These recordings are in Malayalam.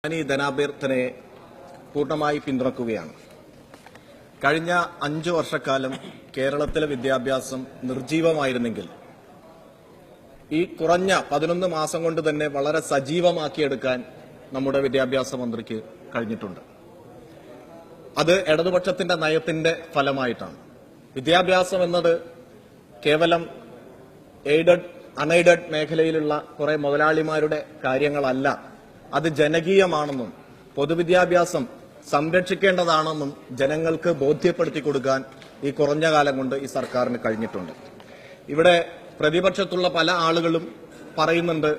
ഞാൻ ഈ ധനാഭ്യർത്ഥനയെ പൂർണ്ണമായി പിന്തുണക്കുകയാണ്. കഴിഞ്ഞ 5 വർഷക്കാലം കേരളത്തിലെ വിദ്യാഭ്യാസം നിർജീവമായിരുന്നെങ്കിൽ ഈ കുറഞ്ഞ 11 മാസം കൊണ്ട് തന്നെ വളരെ സജീവമാക്കിയെടുക്കാൻ നമ്മുടെ വിദ്യാഭ്യാസ മന്ത്രിക്ക് കഴിഞ്ഞിട്ടുണ്ട്. അത് ഇടതുപക്ഷത്തിന്റെ നയത്തിന്റെ ഫലമായിട്ടാണ്. വിദ്യാഭ്യാസം എന്നത് കേവലം എയ്ഡഡ് അൺഎയ്ഡഡ് മേഖലയിലുള്ള കുറെ മുതലാളിമാരുടെ കാര്യങ്ങളല്ല. അത് ജനകീയമാണെന്നും പൊതുവിദ്യാഭ്യാസം സംരക്ഷിക്കേണ്ടതാണെന്നും ജനങ്ങൾക്ക് ബോധ്യപ്പെടുത്തി കൊടുക്കാൻ ഈ കുറഞ്ഞ കാലം കൊണ്ട് ഈ സർക്കാരിന് കഴിഞ്ഞിട്ടുണ്ട്. ഇവിടെ പ്രതിപക്ഷത്തുള്ള പല ആളുകളും പറയുന്നുണ്ട്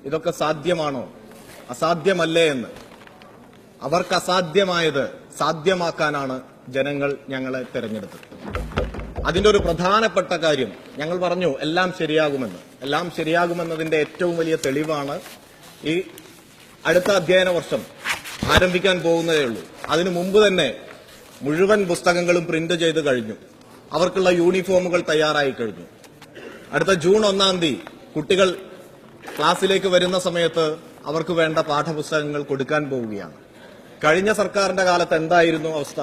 ഇതൊക്കെ സാധ്യമാണോ, അസാധ്യമല്ലേ എന്ന്. അവർക്ക് അസാധ്യമായത് സാധ്യമാക്കാനാണ് ജനങ്ങൾ ഞങ്ങളെ തെരഞ്ഞെടുത്തത്. അതിന്റെ ഒരു പ്രധാനപ്പെട്ട കാര്യം ഞങ്ങൾ പറഞ്ഞു എല്ലാം ശരിയാകുമെന്ന്. എല്ലാം ശരിയാകുമെന്നതിന്റെ ഏറ്റവും വലിയ തെളിവാണ് ഈ അടുത്ത അധ്യയന വർഷം ആരംഭിക്കാൻ പോകുന്നതേ ഉള്ളൂ. അതിനു മുമ്പ് തന്നെ മുഴുവൻ പുസ്തകങ്ങളും പ്രിന്റ് ചെയ്ത് കഴിഞ്ഞു. അവർക്കുള്ള യൂണിഫോമുകൾ തയ്യാറായി കഴിഞ്ഞു. അടുത്ത ജൂൺ 1-ാം തീയതി കുട്ടികൾ ക്ലാസ്സിലേക്ക് വരുന്ന സമയത്ത് അവർക്ക് വേണ്ട പാഠപുസ്തകങ്ങൾ കൊടുക്കാൻ പോവുകയാണ്. കഴിഞ്ഞ സർക്കാരിന്റെ കാലത്ത് എന്തായിരുന്നു അവസ്ഥ?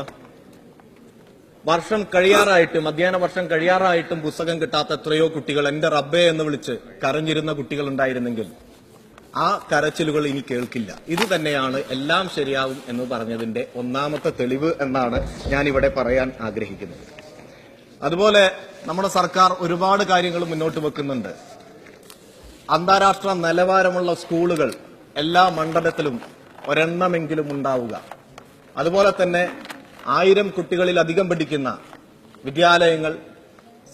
വർഷം കഴിയാറായിട്ടും അധ്യയന വർഷം കഴിയാറായിട്ടും പുസ്തകം കിട്ടാത്ത എത്രയോ കുട്ടികൾ എന്റെ റബ്ബേ എന്ന് വിളിച്ച് കരഞ്ഞിരുന്ന കുട്ടികൾ ഉണ്ടായിരുന്നെങ്കിൽ ആ കരച്ചിലുകൾ ഇനി കേൾക്കില്ല. ഇത് തന്നെയാണ് എല്ലാം ശരിയാവും എന്ന് പറഞ്ഞതിന്റെ ഒന്നാമത്തെ തെളിവ് എന്നാണ് ഞാനിവിടെ പറയാൻ ആഗ്രഹിക്കുന്നത്. അതുപോലെ നമ്മുടെ സർക്കാർ ഒരുപാട് കാര്യങ്ങൾ മുന്നോട്ട് വെക്കുന്നുണ്ട്. അന്താരാഷ്ട്ര നിലവാരമുള്ള സ്കൂളുകൾ എല്ലാ മണ്ഡലത്തിലും ഒരെണ്ണമെങ്കിലും ഉണ്ടാവുക. അതുപോലെ തന്നെ 1000 കുട്ടികളിലധികം പഠിക്കുന്ന വിദ്യാലയങ്ങൾ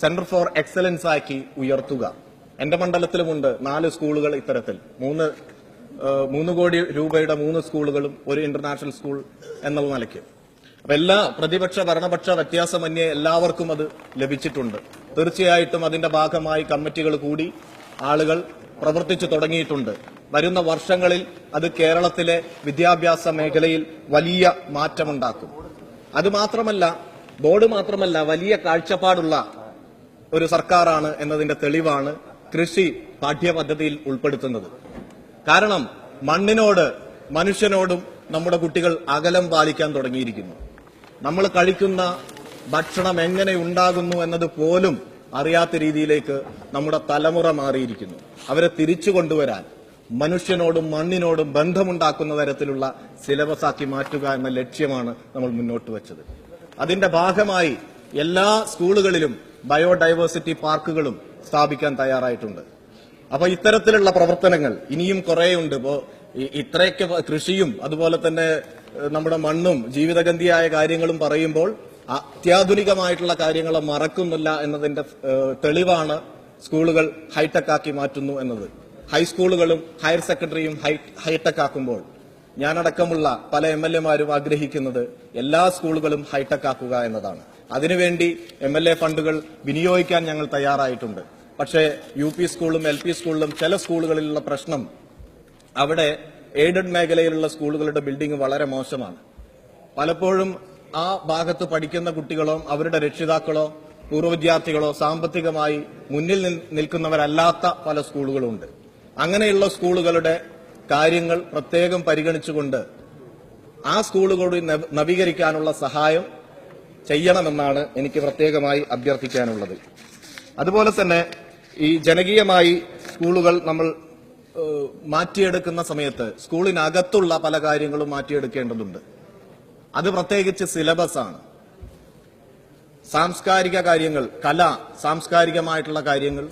സെന്റർ ഫോർ എക്സലൻസ് ആക്കി ഉയർത്തുക. എന്റെ മണ്ഡലത്തിലുമുണ്ട് 4 സ്കൂളുകൾ ഇത്തരത്തിൽ. 3 കോടി രൂപയുടെ 3 സ്കൂളുകളും ഒരു ഇന്റർനാഷണൽ സ്കൂൾ എന്നുള്ള നിലയ്ക്ക്. അപ്പൊ എല്ലാ പ്രതിപക്ഷ ഭരണപക്ഷ വ്യത്യാസമന്യേ എല്ലാവർക്കും അത് ലഭിച്ചിട്ടുണ്ട്. തീർച്ചയായിട്ടും അതിന്റെ ഭാഗമായി കമ്മിറ്റികൾ കൂടി ആളുകൾ പ്രവർത്തിച്ചു തുടങ്ങിയിട്ടുണ്ട്. വരുന്ന വർഷങ്ങളിൽ അത് കേരളത്തിലെ വിദ്യാഭ്യാസ മേഖലയിൽ വലിയ മാറ്റമുണ്ടാക്കും. അതുമാത്രമല്ല, ബോർഡ് മാത്രമല്ല, വലിയ കാഴ്ചപ്പാടുള്ള ഒരു സർക്കാരാണ് എന്നതിന്റെ തെളിവാണ് കൃഷി പാഠ്യപദ്ധതിയിൽ ഉൾപ്പെടുത്തുന്നത്. കാരണം മണ്ണിനോട് മനുഷ്യനോടും നമ്മുടെ കുട്ടികൾ അകലം പാലിക്കാൻ തുടങ്ങിയിരിക്കുന്നു. നമ്മൾ കഴിക്കുന്ന ഭക്ഷണം എങ്ങനെ ഉണ്ടാകുന്നു എന്നത് പോലും അറിയാത്ത രീതിയിലേക്ക് നമ്മുടെ തലമുറ മാറിയിരിക്കുന്നു. അവരെ തിരിച്ചു കൊണ്ടുവരാൻ മനുഷ്യനോടും മണ്ണിനോടും ബന്ധമുണ്ടാക്കുന്ന തരത്തിലുള്ള സിലബസാക്കി മാറ്റുക എന്ന ലക്ഷ്യമാണ് നമ്മൾ മുന്നോട്ട് വെച്ചത്. അതിന്റെ ഭാഗമായി എല്ലാ സ്കൂളുകളിലും ബയോഡൈവേഴ്സിറ്റി പാർക്കുകളും സ്ഥാപിക്കാൻ തയ്യാറായിട്ടുണ്ട്. അപ്പൊ ഇത്തരത്തിലുള്ള പ്രവർത്തനങ്ങൾ ഇനിയും കുറേയുണ്ട്. ഇപ്പോ ഇത്രയൊക്കെ കൃഷിയും അതുപോലെ തന്നെ നമ്മുടെ മണ്ണും ജീവിതഗന്ധിയായ കാര്യങ്ങളും പറയുമ്പോൾ അത്യാധുനികമായിട്ടുള്ള കാര്യങ്ങളെ മറക്കുന്നില്ല എന്നതിന്റെ തെളിവാണ് സ്കൂളുകൾ ഹൈടെക് ആക്കി മാറ്റുന്നു എന്നത്. ഹൈസ്കൂളുകളും ഹയർ സെക്കൻഡറിയും ഹൈടെക് ആക്കുമ്പോൾ ഞാനടക്കമുള്ള പല MLA-മാരും ആഗ്രഹിക്കുന്നത് എല്ലാ സ്കൂളുകളും ഹൈടെക് ആക്കുക എന്നതാണ്. അതിനുവേണ്ടി MLA ഫണ്ടുകൾ വിനിയോഗിക്കാൻ ഞങ്ങൾ തയ്യാറായിട്ടുണ്ട്. പക്ഷേ UP സ്കൂളും LP സ്കൂളിലും ചില സ്കൂളുകളിലുള്ള പ്രശ്നം, അവിടെ എയ്ഡഡ് മേഖലയിലുള്ള സ്കൂളുകളുടെ ബിൽഡിംഗ് വളരെ മോശമാണ്. പലപ്പോഴും ആ ഭാഗത്ത് പഠിക്കുന്ന കുട്ടികളോ അവരുടെ രക്ഷിതാക്കളോ പൂർവ്വ വിദ്യാർത്ഥികളോ സാമ്പത്തികമായി മുന്നിൽ നിൽക്കുന്നവരല്ലാത്ത പല സ്കൂളുകളുണ്ട്. അങ്ങനെയുള്ള സ്കൂളുകളുടെ കാര്യങ്ങൾ പ്രത്യേകം പരിഗണിച്ചുകൊണ്ട് ആ സ്കൂളുകളുടെ നവീകരിക്കാനുള്ള സഹായം ചെയ്യണമെന്നാണ് എനിക്ക് പ്രത്യേകമായി അഭ്യർത്ഥിക്കാനുള്ളത്. അതുപോലെ തന്നെ ഈ ജനകീയമായി സ്കൂളുകൾ നമ്മൾ മാറ്റിയെടുക്കുന്ന സമയത്ത് സ്കൂളിനകത്തുള്ള പല കാര്യങ്ങളും മാറ്റിയെടുക്കേണ്ടതുണ്ട്. അത് പ്രത്യേകിച്ച് സിലബസാണ്. സാംസ്കാരിക കാര്യങ്ങൾ, കല, സാംസ്കാരികമായിട്ടുള്ള കാര്യങ്ങൾ,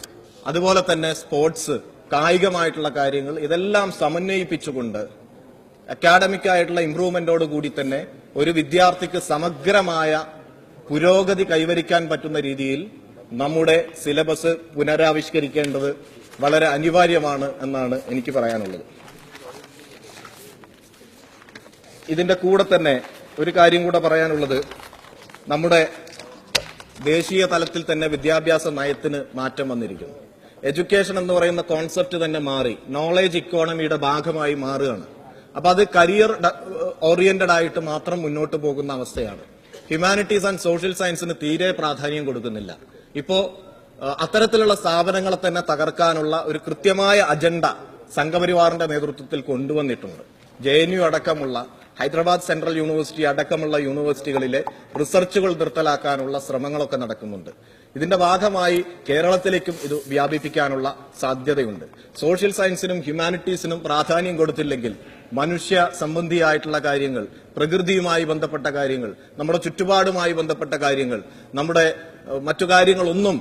അതുപോലെ തന്നെ സ്പോർട്സ്, കായികമായിട്ടുള്ള കാര്യങ്ങൾ, ഇതെല്ലാം സമന്വയിപ്പിച്ചുകൊണ്ട് അക്കാഡമിക് ആയിട്ടുള്ള ഇംപ്രൂവ്മെന്റോട് കൂടി തന്നെ ഒരു വിദ്യാർത്ഥിക്ക് സമഗ്രമായ പുരോഗതി കൈവരിക്കാൻ പറ്റുന്ന രീതിയിൽ നമ്മുടെ സിലബസ് പുനരാവിഷ്കരിക്കേണ്ടത് വളരെ അനിവാര്യമാണ് എന്നാണ് എനിക്ക് പറയാനുള്ളത്. ഇതിന്റെ കൂടെ തന്നെ ഒരു കാര്യം കൂടെ പറയാനുള്ളത്, നമ്മുടെ ദേശീയ തലത്തിൽ തന്നെ വിദ്യാഭ്യാസ നയത്തിന് മാറ്റം വന്നിരിക്കുന്നു. എഡ്യൂക്കേഷൻ എന്ന് പറയുന്ന കോൺസെപ്റ്റ് തന്നെ മാറി, നോളേജ് ഇക്കോണമിയുടെ ഭാഗമായി മാറുകയാണ്. അപ്പൊ അത് കരിയർ ഓറിയന്റഡ് ആയിട്ട് മാത്രം മുന്നോട്ട് പോകുന്ന അവസ്ഥയാണ്. ഹ്യൂമാനിറ്റീസ് ആൻഡ് സോഷ്യൽ സയൻസിന് തീരെ പ്രാധാന്യം കൊടുക്കുന്നില്ല. ഇപ്പോ അത്തരത്തിലുള്ള സ്ഥാപനങ്ങളെ തന്നെ തകർക്കാനുള്ള ഒരു കൃത്യമായ അജണ്ട സംഘപരിവാറിന്റെ നേതൃത്വത്തിൽ കൊണ്ടുവന്നിട്ടുണ്ട്. JNU അടക്കമുള്ള ഹൈദരാബാദ് സെൻട്രൽ യൂണിവേഴ്സിറ്റി അടക്കമുള്ള യൂണിവേഴ്സിറ്റികളിലെ റിസർച്ചുകൾ നിർത്തലാക്കാനുള്ള ശ്രമങ്ങളൊക്കെ നടക്കുന്നുണ്ട്. ഇതിന്റെ ഭാഗമായി കേരളത്തിലേക്കും ഇത് വ്യാപിപ്പിക്കാനുള്ള സാധ്യതയുണ്ട്. സോഷ്യൽ സയൻസിനും ഹ്യൂമാനിറ്റീസിനും പ്രാധാന്യം കൊടുത്തില്ലെങ്കിൽ മനുഷ്യ സംബന്ധിയായിട്ടുള്ള കാര്യങ്ങൾ, പ്രകൃതിയുമായി ബന്ധപ്പെട്ട കാര്യങ്ങൾ, നമ്മുടെ ചുറ്റുപാടുമായി ബന്ധപ്പെട്ട കാര്യങ്ങൾ, നമ്മുടെ മറ്റു കാര്യങ്ങളൊന്നും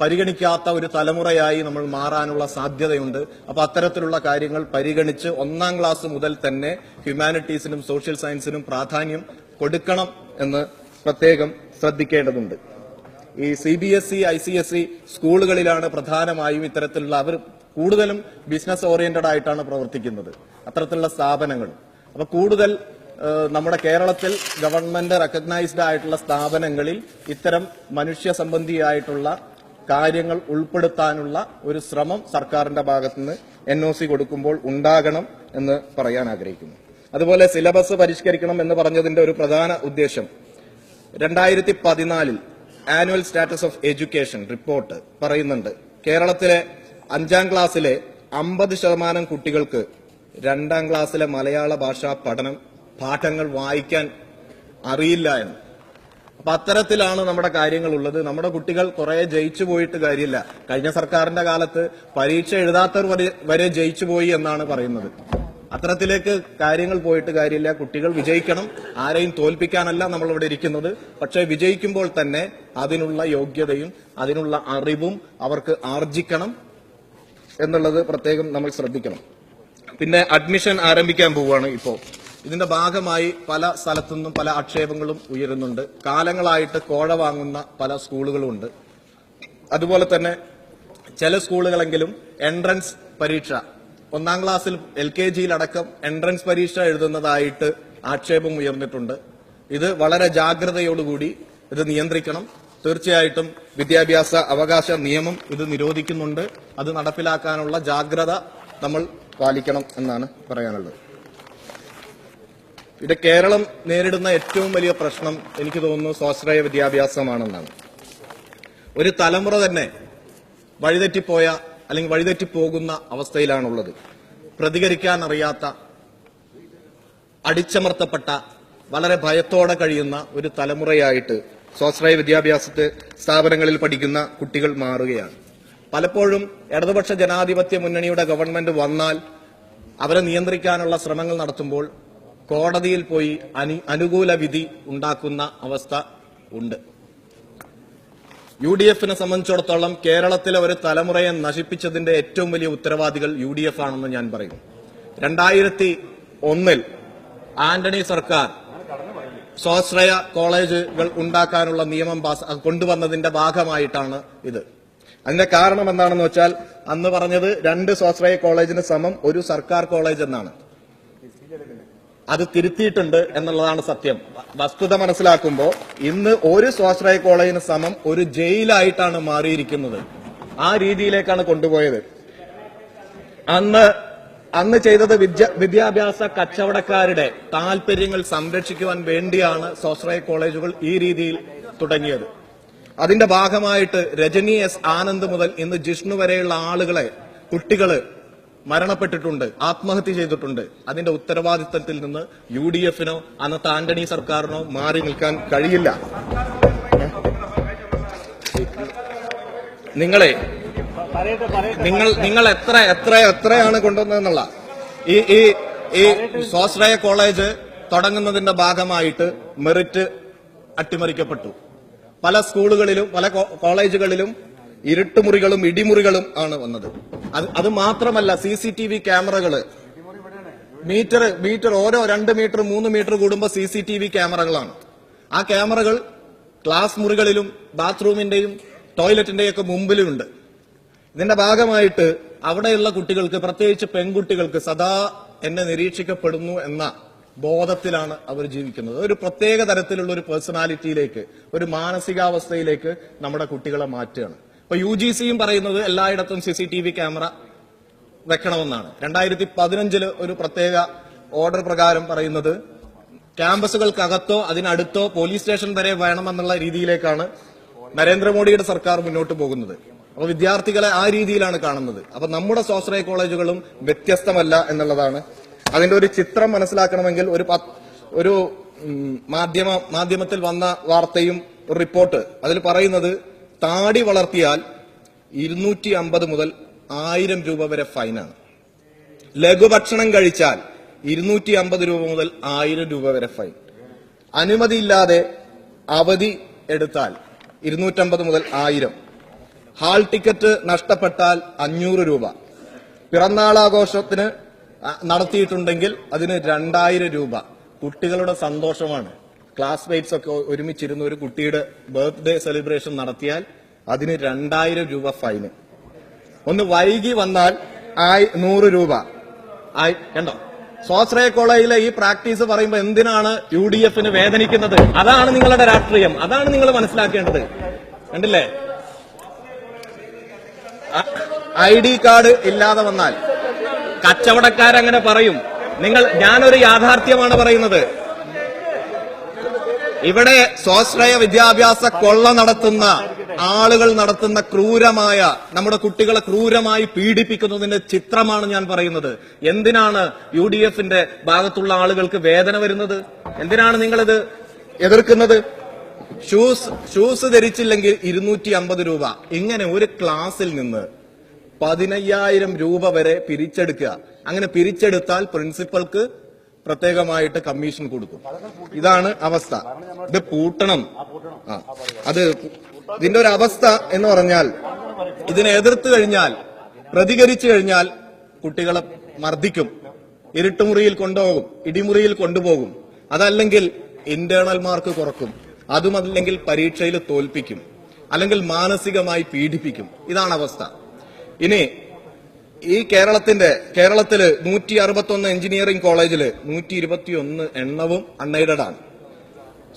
പരിഗണിക്കാത്ത ഒരു തലമുറയായി നമ്മൾ മാറാനുള്ള സാധ്യതയുണ്ട്. അപ്പൊ അത്തരത്തിലുള്ള കാര്യങ്ങൾ പരിഗണിച്ച് 1ാം ക്ലാസ് മുതൽ തന്നെ ഹ്യൂമാനിറ്റീസിനും സോഷ്യൽ സയൻസിനും പ്രാധാന്യം കൊടുക്കണം എന്ന് പ്രത്യേകം ശ്രദ്ധിക്കേണ്ടതുണ്ട്. ഈ CBSE, ICSE സ്കൂളുകളിലാണ് പ്രധാനമായും ഇത്തരത്തിലുള്ള, അവർ കൂടുതലും ബിസിനസ് ഓറിയന്റഡ് ആയിട്ടാണ് പ്രവർത്തിക്കുന്നത്, അത്തരത്തിലുള്ള സ്ഥാപനങ്ങൾ. അപ്പൊ കൂടുതൽ നമ്മുടെ കേരളത്തിൽ ഗവൺമെന്റ് റെക്കഗ്നൈസ്ഡ് ആയിട്ടുള്ള സ്ഥാപനങ്ങളിൽ ഇത്തരം മനുഷ്യ സംബന്ധിയായിട്ടുള്ള കാര്യങ്ങൾ ഉൾപ്പെടുത്താനുള്ള ഒരു ശ്രമം സർക്കാരിന്റെ ഭാഗത്തുനിന്ന് NOC കൊടുക്കുമ്പോൾ ഉണ്ടാകണം എന്ന് പറയാൻ ആഗ്രഹിക്കുന്നു. അതുപോലെ സിലബസ് പരിഷ്കരിക്കണം എന്ന് പറഞ്ഞതിന്റെ ഒരു പ്രധാന ഉദ്ദേശം 2014 annual status of education report പറയുന്നുണ്ട്, കേരളത്തിലെ 5ാം ക്ലാസ്സിലെ 50% കുട്ടികൾക്ക് 2ാം ക്ലാസ്സിലെ മലയാള ഭാഷാ പാഠങ്ങൾ വായിക്കാൻ അറിയില്ല എന്ന്. അപ്പൊ അത്തരത്തിലാണ് നമ്മുടെ കാര്യങ്ങൾ ഉള്ളത്. നമ്മുടെ കുട്ടികൾ കുറെ ജയിച്ചു പോയിട്ട് കാര്യമില്ല. കഴിഞ്ഞ സർക്കാരിന്റെ കാലത്ത് പരീക്ഷ എഴുതാത്തവർ വരെ ജയിച്ചു പോയി എന്നാണ് പറയുന്നത്. അത്തരത്തിലേക്ക് കാര്യങ്ങൾ പോയിട്ട് കാര്യമില്ല. കുട്ടികൾ വിജയിക്കണം, ആരെയും തോൽപ്പിക്കാനല്ല നമ്മളിവിടെ ഇരിക്കുന്നത്. പക്ഷേ വിജയിക്കുമ്പോൾ തന്നെ അതിനുള്ള യോഗ്യതയും അതിനുള്ള അറിവും അവർക്ക് ആർജിക്കണം എന്നുള്ളത് പ്രത്യേകം നമ്മൾ ശ്രദ്ധിക്കണം. പിന്നെ അഡ്മിഷൻ ആരംഭിക്കാൻ പോവുകയാണ് ഇപ്പോൾ. ഇതിന്റെ ഭാഗമായി പല സ്ഥലത്തുനിന്നും പല ആക്ഷേപങ്ങളും ഉയരുന്നുണ്ട്. കാലങ്ങളായിട്ട് കോഴ വാങ്ങുന്ന പല സ്കൂളുകളുമുണ്ട്. അതുപോലെ തന്നെ ചില സ്കൂളുകളെങ്കിലും എൻട്രൻസ് പരീക്ഷ 1ാം ക്ലാസ്സിൽ LKGയിലടക്കം എൻട്രൻസ് പരീക്ഷ എഴുതുന്നതായിട്ട് ആക്ഷേപം ഉയർന്നിട്ടുണ്ട്. ഇത് വളരെ ജാഗ്രതയോടുകൂടി ഇത് നിയന്ത്രിക്കണം. തീർച്ചയായിട്ടും വിദ്യാഭ്യാസ അവകാശ നിയമം ഇത് നിരോധിക്കുന്നുണ്ട്. അത് നടപ്പിലാക്കാനുള്ള ജാഗ്രത നമ്മൾ പാലിക്കണം എന്നാണ് പറയാനുള്ളത്. ഇത് കേരളം നേരിടുന്ന ഏറ്റവും വലിയ പ്രശ്നം എനിക്ക് തോന്നുന്നു സ്വാശ്രയ വിദ്യാഭ്യാസമാണെന്നാണ്. ഒരു തലമുറ തന്നെ വഴിതെറ്റിപ്പോയ അല്ലെങ്കിൽ വഴിതെറ്റിപ്പോകുന്ന അവസ്ഥയിലാണുള്ളത്. പ്രതികരിക്കാൻ അറിയാത്ത, അടിച്ചമർത്തപ്പെട്ട, വളരെ ഭയത്തോടെ കഴിയുന്ന ഒരു തലമുറയായിട്ട് സ്വാശ്രയ വിദ്യാഭ്യാസത്തെ സ്ഥാപനങ്ങളിൽ പഠിക്കുന്ന കുട്ടികൾ മാറുകയാണ്. പലപ്പോഴും ഇടതുപക്ഷ ജനാധിപത്യ മുന്നണിയുടെ ഗവൺമെന്റ് വന്നാൽ അവരെ നിയന്ത്രിക്കാനുള്ള ശ്രമങ്ങൾ നടത്തുമ്പോൾ കോടതിയിൽ പോയി അനുകൂല വിധി ഉണ്ടാക്കുന്ന അവസ്ഥ ഉണ്ട്. UDFനെ സംബന്ധിച്ചിടത്തോളം കേരളത്തിലെ ഒരു തലമുറയെ നശിപ്പിച്ചതിന്റെ ഏറ്റവും വലിയ ഉത്തരവാദികൾ UDF ആണെന്ന് ഞാൻ പറയും. 2001 ആന്റണി സർക്കാർ സ്വാശ്രയ കോളേജുകൾ ഉണ്ടാക്കാനുള്ള നിയമം കൊണ്ടുവന്നതിന്റെ ഭാഗമായിട്ടാണ് ഇത്. അതിന്റെ കാരണം എന്താണെന്ന് വെച്ചാൽ അന്ന് പറഞ്ഞത് 2 സ്വാശ്രയ കോളേജിന് സമം ഒരു സർക്കാർ കോളേജ് എന്നാണ്. അത് തിരുത്തിയിട്ടുണ്ട് എന്നുള്ളതാണ് സത്യം. വസ്തുത മനസ്സിലാക്കുമ്പോൾ ഇന്ന് ഒരു സ്വാശ്രയ കോളേജിന് സമം ഒരു ജയിലായിട്ടാണ് മാറിയിരിക്കുന്നത്. ആ രീതിയിലേക്കാണ് കൊണ്ടുപോയത്. അന്ന് ചെയ്തത് വിദ്യാഭ്യാസ കച്ചവടക്കാരുടെ താൽപര്യങ്ങൾ സംരക്ഷിക്കുവാൻ വേണ്ടിയാണ് സ്വാശ്രയ കോളേജുകൾ ഈ രീതിയിൽ തുടങ്ങിയത്. അതിന്റെ ഭാഗമായിട്ട് രജനി S ആനന്ദ് മുതൽ ഇന്ന് ജിഷ്ണു വരെയുള്ള കുട്ടികള് മരണപ്പെട്ടിട്ടുണ്ട്, ആത്മഹത്യ ചെയ്തിട്ടുണ്ട്. അതിന്റെ ഉത്തരവാദിത്തത്തിൽ നിന്ന് UDFനോ അന്നത്തെ ആന്റണി സർക്കാരിനോ മാറി നിൽക്കാൻ കഴിയില്ല. നിങ്ങൾ എത്രയാണ് കൊണ്ടുവന്നതെന്നുള്ള ഈ സ്വാശ്രയ കോളേജ് തുടങ്ങുന്നതിന്റെ ഭാഗമായിട്ട് മെറിറ്റ് അട്ടിമറിക്കപ്പെട്ടു. പല സ്കൂളുകളിലും പല കോളേജുകളിലും ഇരുട്ടുമുറികളും ഇടിമുറികളും ആണ് വന്നത്. അത് മാത്രമല്ല, CCTV ക്യാമറകള് മീറ്റർ ഓരോ 2 മീറ്റർ 3 മീറ്റർ കൂടുമ്പോൾ CCTV ക്യാമറകളാണ്. ആ ക്യാമറകൾ ക്ലാസ് മുറികളിലും ബാത്റൂമിന്റെയും ടോയ്ലറ്റിന്റെയും ഒക്കെ മുമ്പിലുമുണ്ട്. ഇതിന്റെ ഭാഗമായിട്ട് അവിടെയുള്ള കുട്ടികൾക്ക്, പ്രത്യേകിച്ച് പെൺകുട്ടികൾക്ക്, സദാ എന്നെ നിരീക്ഷിക്കപ്പെടുന്നു എന്ന ബോധത്തിലാണ് അവർ ജീവിക്കുന്നത്. ഒരു പ്രത്യേക തരത്തിലുള്ള ഒരു പേഴ്സണാലിറ്റിയിലേക്ക്, ഒരു മാനസികാവസ്ഥയിലേക്ക് നമ്മുടെ കുട്ടികളെ മാറ്റുകയാണ്. ഇപ്പൊ UGCയും പറയുന്നത് എല്ലായിടത്തും CCTV ക്യാമറ വെക്കണമെന്നാണ്. 2015 ഒരു പ്രത്യേക ഓർഡർ പ്രകാരം പറയുന്നത് ക്യാമ്പസുകൾക്കകത്തോ അതിനടുത്തോ പോലീസ് സ്റ്റേഷൻ വരെ വേണമെന്നുള്ള രീതിയിലേക്കാണ് നരേന്ദ്രമോദിയുടെ സർക്കാർ മുന്നോട്ട് പോകുന്നത്. അപ്പൊ വിദ്യാർത്ഥികളെ ആ രീതിയിലാണ് കാണുന്നത്. അപ്പൊ നമ്മുടെ സ്വാശ്രയ കോളേജുകളും വ്യത്യസ്തമല്ല എന്നുള്ളതാണ് അതിന്റെ ഒരു ചിത്രം മനസ്സിലാക്കണമെങ്കിൽ ഒരു മാധ്യമത്തിൽ വന്ന വാർത്തയും ഒരു റിപ്പോർട്ട് അതിൽ പറയുന്നത് താടി വളർത്തിയാൽ 250 മുതൽ 1000 രൂപ വരെ ഫൈനാണ്. ലഘുഭക്ഷണം കഴിച്ചാൽ 250 രൂപ മുതൽ 1000 രൂപ വരെ ഫൈൻ. അനുമതിയില്ലാതെ അവധി എടുത്താൽ 250 മുതൽ 1000. ഹാൾ ടിക്കറ്റ് നഷ്ടപ്പെട്ടാൽ 500 രൂപ. പിറന്നാളാഘോഷത്തിന് നടത്തിയിട്ടുണ്ടെങ്കിൽ അതിന് 2000 രൂപ. കുട്ടികളുടെ സന്തോഷമാണ്. ക്ലാസ്മേറ്റ്സ് ഒക്കെ ഒരുമിച്ചിരുന്ന ഒരു കുട്ടിയുടെ ബർത്ത്ഡേ സെലിബ്രേഷൻ നടത്തിയാൽ അതിന് 2000 രൂപ ഫൈന്. ഒന്ന് വൈകി വന്നാൽ 100 രൂപ. കണ്ടോ, സ്വാശ്രയ കോളേജിലെ ഈ പ്രാക്ടീസ് പറയുമ്പോൾ എന്തിനാണ് UDF വേദനിക്കുന്നത്? അതാണ് നിങ്ങളുടെ രാഷ്ട്രീയം, അതാണ് നിങ്ങൾ മനസ്സിലാക്കേണ്ടത്. കണ്ടില്ലേ, ID കാർഡ് ഇല്ലാതെ വന്നാൽ കച്ചവടക്കാരങ്ങനെ പറയും. ഞാനൊരു യാഥാർത്ഥ്യമാണ് പറയുന്നത്. ഇവിടെ സ്വാശ്രയ വിദ്യാഭ്യാസ കൊള്ള നടത്തുന്ന ആളുകൾ നടത്തുന്ന ക്രൂരമായ, നമ്മുടെ കുട്ടികളെ ക്രൂരമായി പീഡിപ്പിക്കുന്നതിന്റെ ചിത്രമാണ് ഞാൻ പറയുന്നത്. എന്തിനാണ് UDF ഭാഗത്തുള്ള ആളുകൾക്ക് വേദന വരുന്നത്? എന്തിനാണ് നിങ്ങളിത് എതിർക്കുന്നത്? ഷൂസ് ധരിച്ചില്ലെങ്കിൽ 250 രൂപ. ഇങ്ങനെ ഒരു ക്ലാസ്സിൽ നിന്ന് 15,000 രൂപ വരെ പിരിച്ചെടുക്കുക. അങ്ങനെ പിരിച്ചെടുത്താൽ പ്രിൻസിപ്പൽക്ക് പ്രത്യേകമായിട്ട് കമ്മീഷൻ കൊടുക്കും. ഇതാണ് അവസ്ഥ. ഇത് പൂട്ടണം. ഇതിന്റെ ഒരു അവസ്ഥ എന്ന് പറഞ്ഞാൽ, ഇതിനെ എതിർത്ത് കഴിഞ്ഞാൽ, പ്രതികരിച്ചു കഴിഞ്ഞാൽ കുട്ടികളെ മർദ്ദിക്കും, ഇരുട്ടുമുറിയിൽ കൊണ്ടുപോകും, ഇടിമുറിയിൽ കൊണ്ടുപോകും. അതല്ലെങ്കിൽ ഇന്റേണൽ മാർക്ക് കുറക്കും, അതുമല്ലെങ്കിൽ പരീക്ഷയിൽ തോൽപ്പിക്കും, അല്ലെങ്കിൽ മാനസികമായി പീഡിപ്പിക്കും. ഇതാണ് അവസ്ഥ. ഇനി ഈ കേരളത്തില് 161 എഞ്ചിനീയറിംഗ് കോളേജില് 121 എണ്ണവും അൺഎയ്ഡഡ് ആണ്.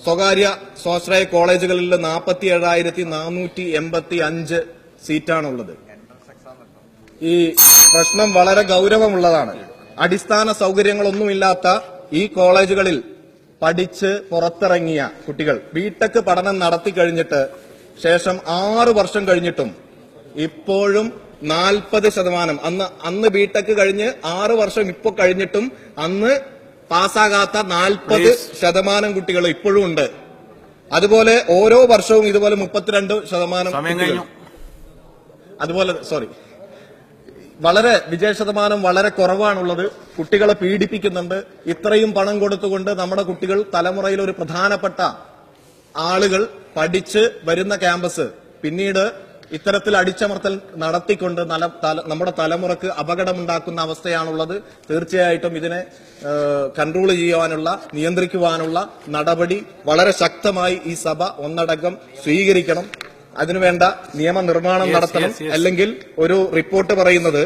സ്വകാര്യ സ്വാശ്രയ കോളേജുകളിൽ 47,485 സീറ്റാണുള്ളത്. ഈ പ്രശ്നം വളരെ ഗൗരവമുള്ളതാണ്. അടിസ്ഥാന സൗകര്യങ്ങളൊന്നുമില്ലാത്ത ഈ കോളേജുകളിൽ പഠിച്ച് പുറത്തിറങ്ങിയ കുട്ടികൾ ബിടെക് പഠനം നടത്തി കഴിഞ്ഞിട്ട് ശേഷം 6 വർഷം കഴിഞ്ഞിട്ടും ഇപ്പോഴും 40%, അന്ന് ബിടെക് കഴിഞ്ഞ് 6 വർഷം ഇപ്പൊ കഴിഞ്ഞിട്ടും അന്ന് പാസ്സാകാത്ത 40% കുട്ടികൾ ഇപ്പോഴും ഉണ്ട്. അതുപോലെ ഓരോ വർഷവും ഇതുപോലെ 32%. അതുപോലെ വളരെ വിജയശതമാനം വളരെ കുറവാണുള്ളത്. കുട്ടികളെ പീഡിപ്പിക്കുന്നുണ്ട്. ഇത്രയും പണം കൊടുത്തുകൊണ്ട് നമ്മുടെ കുട്ടികൾ, തലമുറയിൽ ഒരു പ്രധാനപ്പെട്ട ആളുകൾ പഠിച്ച് വരുന്ന ക്യാമ്പസ് പിന്നീട് ഇത്തരത്തിൽ അടിച്ചമർത്തൽ നടത്തിക്കൊണ്ട് നമ്മുടെ തലമുറക്ക് അപകടമുണ്ടാക്കുന്ന അവസ്ഥയാണുള്ളത്. തീർച്ചയായിട്ടും ഇതിനെ കൺട്രോൾ ചെയ്യാനുള്ള, നിയന്ത്രിക്കുവാനുള്ള നടപടി വളരെ ശക്തമായി ഈ സഭ ഒന്നടങ്കം സ്വീകരിക്കണം. അതിനുവേണ്ട നിയമനിർമ്മാണം നടത്തണം. അല്ലെങ്കിൽ ഒരു റിപ്പോർട്ട് പറയുന്നത്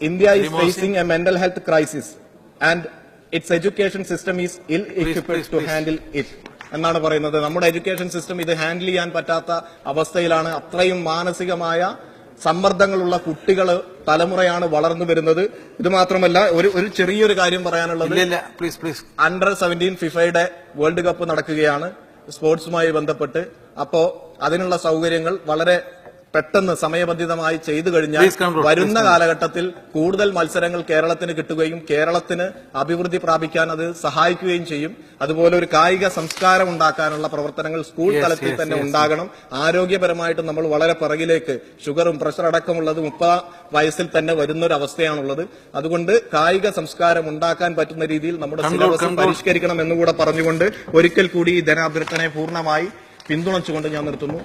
India is facing A mental health crisis and it's education system is ഇൽ equipped ടു ഹാൻഡിൽ ഇറ്റ് എന്നാണ് പറയുന്നത്. നമ്മുടെ എഡ്യൂക്കേഷൻ സിസ്റ്റം ഇത് ഹാൻഡിൽ ചെയ്യാൻ പറ്റാത്ത അവസ്ഥയിലാണ്. അത്രയും മാനസികമായ സമ്മർദ്ദങ്ങളുള്ള തലമുറയാണ് വളർന്നു വരുന്നത്. ഇത് മാത്രമല്ല, ഒരു ചെറിയൊരു കാര്യം പറയാനുള്ളത്, അണ്ടർ-17 ഫിഫയുടെ വേൾഡ് കപ്പ് നടക്കുകയാണ് സ്പോർട്സുമായി ബന്ധപ്പെട്ട്. അപ്പോ അതിനുള്ള സൗകര്യങ്ങൾ വളരെ പെട്ടെന്ന് സമയബന്ധിതമായി ചെയ്തു കഴിഞ്ഞാൽ വരുന്ന കാലഘട്ടത്തിൽ കൂടുതൽ മത്സരങ്ങൾ കേരളത്തിന് കിട്ടുകയും കേരളത്തിന് അഭിവൃദ്ധി പ്രാപിക്കാൻ അത് സഹായിക്കുകയും ചെയ്യും. അതുപോലെ ഒരു കായിക സംസ്കാരം ഉണ്ടാക്കാനുള്ള പ്രവർത്തനങ്ങൾ സ്കൂൾ തലത്തിൽ തന്നെ ഉണ്ടാകണം. ആരോഗ്യപരമായിട്ട് നമ്മൾ വളരെ പിറകിലേക്ക്, ഷുഗറും പ്രഷർ അടക്കമുള്ളത് 30 വയസ്സിൽ തന്നെ വരുന്നൊരവസ്ഥയാണുള്ളത്. അതുകൊണ്ട് കായിക സംസ്കാരം ഉണ്ടാക്കാൻ പറ്റുന്ന രീതിയിൽ നമ്മുടെ സിലബസ് പരിഷ്കരിക്കണം എന്നുകൂടെ പറഞ്ഞുകൊണ്ട് ഒരിക്കൽ കൂടി ഈ ധനാഭ്യർത്ഥനയെ പൂർണ്ണമായി പിന്തുണച്ചുകൊണ്ട് ഞാൻ നിർത്തുന്നു.